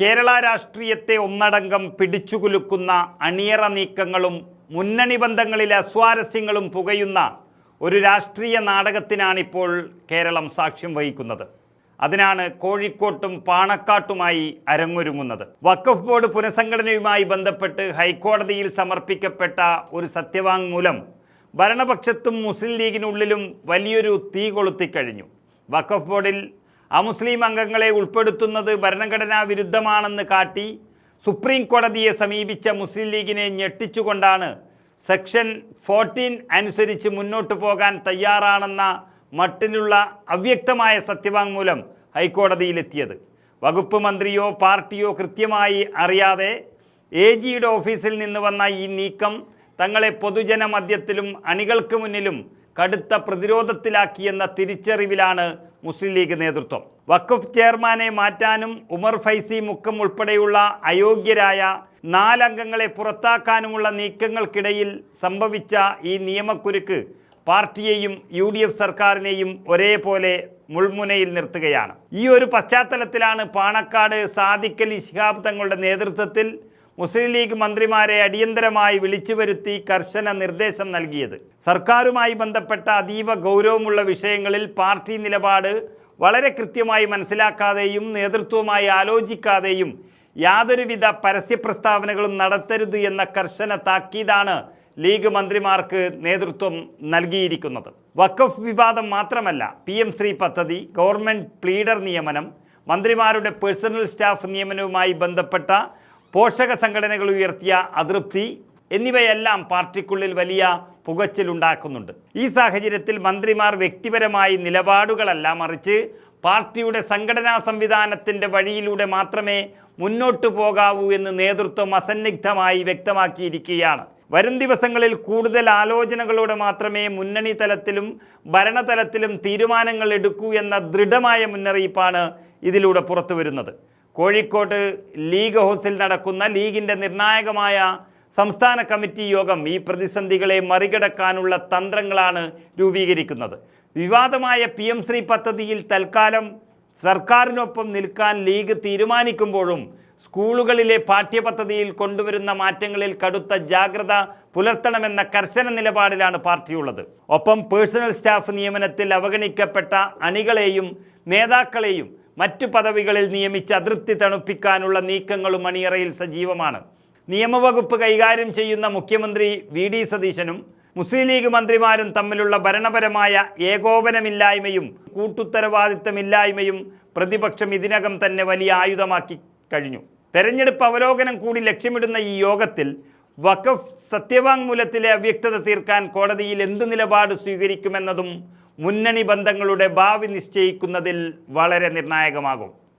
കേരള രാഷ്ട്രീയത്തെ ഒന്നടങ്കം പിടിച്ചുകുലുക്കുന്ന അണിയറ നീക്കങ്ങളും മുന്നണി ബന്ധങ്ങളിലെ അസ്വാരസ്യങ്ങളും പുകയുന്ന ഒരു രാഷ്ട്രീയ നാടകത്തിനാണിപ്പോൾ കേരളം സാക്ഷ്യം വഹിക്കുന്നത്. അതിനാണ് കോഴിക്കോട്ടും പാണക്കാട്ടുമായി അരങ്ങൊരുങ്ങുന്നത്. വഖഫ് ബോർഡ് പുനഃസംഘടനയുമായി ബന്ധപ്പെട്ട് ഹൈക്കോടതിയിൽ സമർപ്പിക്കപ്പെട്ട ഒരു സത്യവാങ്മൂലം ഭരണപക്ഷത്തും മുസ്ലിം ലീഗിനുള്ളിലും വലിയൊരു തീ കൊളുത്തിക്കഴിഞ്ഞു. വഖഫ് ബോർഡിൽ അമുസ്ലിം അംഗങ്ങളെ ഉൾപ്പെടുത്തുന്നത് ഭരണഘടനാ വിരുദ്ധമാണെന്ന് കാട്ടി സുപ്രീം കോടതിയെ സമീപിച്ച മുസ്ലിം ലീഗിനെ ഞെട്ടിച്ചുകൊണ്ടാണ് സെക്ഷൻ 14 അനുസരിച്ച് മുന്നോട്ട് പോകാൻ തയ്യാറാണെന്ന മട്ടിലുള്ള അവ്യക്തമായ സത്യവാങ്മൂലം ഹൈക്കോടതിയിലെത്തിയത്. വകുപ്പ് മന്ത്രിയോ പാർട്ടിയോ കൃത്യമായി അറിയാതെ AGയുടെ ഓഫീസിൽ നിന്ന് വന്ന ഈ നീക്കം തങ്ങളെ പൊതുജന മധ്യത്തിലും അണികൾക്ക് മുന്നിലും കടുത്ത പ്രതിരോധത്തിലാക്കിയെന്ന തിരിച്ചറിവിലാണ് മുസ്ലിം ലീഗ് നേതൃത്വം. വഖഫ് ചെയർമാനെ മാറ്റാനും ഉമർ ഫൈസി മുക്കം ഉൾപ്പെടെയുള്ള അയോഗ്യരായ 4 അംഗങ്ങളെ പുറത്താക്കാനുമുള്ള നീക്കങ്ങൾക്കിടയിൽ സംഭവിച്ച ഈ നിയമക്കുരുക്ക് പാർട്ടിയെയും UDF സർക്കാരിനെയും ഒരേപോലെ മുൾമുനയിൽ നിർത്തുകയാണ്. ഈ ഒരു പശ്ചാത്തലത്തിലാണ് പാണക്കാട് സാദിഖ് അലി ശിഹാബ് തങ്ങളുടെ നേതൃത്വത്തിൽ മുസ്ലിം ലീഗ് മന്ത്രിമാരെ അടിയന്തരമായി വിളിച്ചു വരുത്തി കർശന നിർദ്ദേശം നൽകിയത്. സർക്കാരുമായി ബന്ധപ്പെട്ട അതീവ ഗൗരവമുള്ള വിഷയങ്ങളിൽ പാർട്ടി നിലപാട് വളരെ കൃത്യമായി മനസ്സിലാക്കാതെയും നേതൃത്വവുമായി ആലോചിക്കാതെയും യാതൊരുവിധ പരസ്യ പ്രസ്താവനകളും നടത്തരുത് എന്ന കർശന താക്കീതാണ് ലീഗ് മന്ത്രിമാർക്ക് നേതൃത്വം നൽകിയിരിക്കുന്നത്. വഖഫ് വിവാദം മാത്രമല്ല, PM ശ്രീ പദ്ധതി, ഗവൺമെൻറ് പ്ലീഡർ നിയമനം, മന്ത്രിമാരുടെ പേഴ്സണൽ സ്റ്റാഫ് നിയമനവുമായി ബന്ധപ്പെട്ട പോഷക സംഘടനകൾ ഉയർത്തിയ അതൃപ്തി എന്നിവയെല്ലാം പാർട്ടിക്കുള്ളിൽ വലിയ പുകച്ചിലുണ്ടാക്കുന്നുണ്ട്. ഈ സാഹചര്യത്തിൽ മന്ത്രിമാർ വ്യക്തിപരമായി നിലപാടുകളല്ല, മറിച്ച് പാർട്ടിയുടെ സംഘടനാ സംവിധാനത്തിൻ്റെ വഴിയിലൂടെ മാത്രമേ മുന്നോട്ടു പോകാവൂ എന്ന് നേതൃത്വം അസന്നിഗ്ധമായി വ്യക്തമാക്കിയിരിക്കുകയാണ്. വരും ദിവസങ്ങളിൽ കൂടുതൽ ആലോചനകളോടെ മാത്രമേ മുന്നണി തലത്തിലും ഭരണതലത്തിലും തീരുമാനങ്ങൾ എടുക്കൂ എന്ന ദൃഢമായ മുന്നറിയിപ്പാണ് ഇതിലൂടെ പുറത്തു വരുന്നത്. കോഴിക്കോട് ലീഗ് ഹൗസിൽ നടക്കുന്ന ലീഗിൻ്റെ നിർണായകമായ സംസ്ഥാന കമ്മിറ്റി യോഗം ഈ പ്രതിസന്ധികളെ മറികടക്കാനുള്ള തന്ത്രങ്ങളാണ് രൂപീകരിക്കുന്നത്. വിവാദമായ PM ശ്രീ പദ്ധതിയിൽ തൽക്കാലം സർക്കാരിനൊപ്പം നിൽക്കാൻ ലീഗ് തീരുമാനിക്കുമ്പോഴും സ്കൂളുകളിലെ പാഠ്യപദ്ധതിയിൽ കൊണ്ടുവരുന്ന മാറ്റങ്ങളിൽ കടുത്ത ജാഗ്രത പുലർത്തണമെന്ന കർശന നിലപാടിലാണ് പാർട്ടിയുള്ളത്. ഒപ്പം പേഴ്സണൽ സ്റ്റാഫ് നിയമനത്തിൽ അവഗണിക്കപ്പെട്ട അണികളെയും നേതാക്കളെയും മറ്റു പദവികളിൽ നിയമിച്ച് അതൃപ്തി തണുപ്പിക്കാനുള്ള നീക്കങ്ങളും അണിയറയിൽ സജീവമാണ്. നിയമവകുപ്പ് കൈകാര്യം ചെയ്യുന്ന മുഖ്യമന്ത്രി VD സതീശനും മുസ്ലിം ലീഗ് മന്ത്രിമാരും തമ്മിലുള്ള ഭരണപരമായ ഏകോപനമില്ലായ്മയും കൂട്ടുത്തരവാദിത്തമില്ലായ്മയും പ്രതിപക്ഷം ഇതിനകം തന്നെ വലിയ ആയുധമാക്കി കഴിഞ്ഞു. തെരഞ്ഞെടുപ്പ് അവലോകനം കൂടി ലക്ഷ്യമിടുന്ന ഈ യോഗത്തിൽ വഖഫ് സത്യവാങ്മൂലത്തിലെ അവ്യക്തത തീർക്കാൻ കോടതിയിൽ എന്ത് നിലപാട് സ്വീകരിക്കുമെന്നതും മുന്നണി ബന്ധങ്ങളുടെ ഭാവി നിശ്ചയിക്കുന്നതിൽ വളരെ നിർണായകമാകും.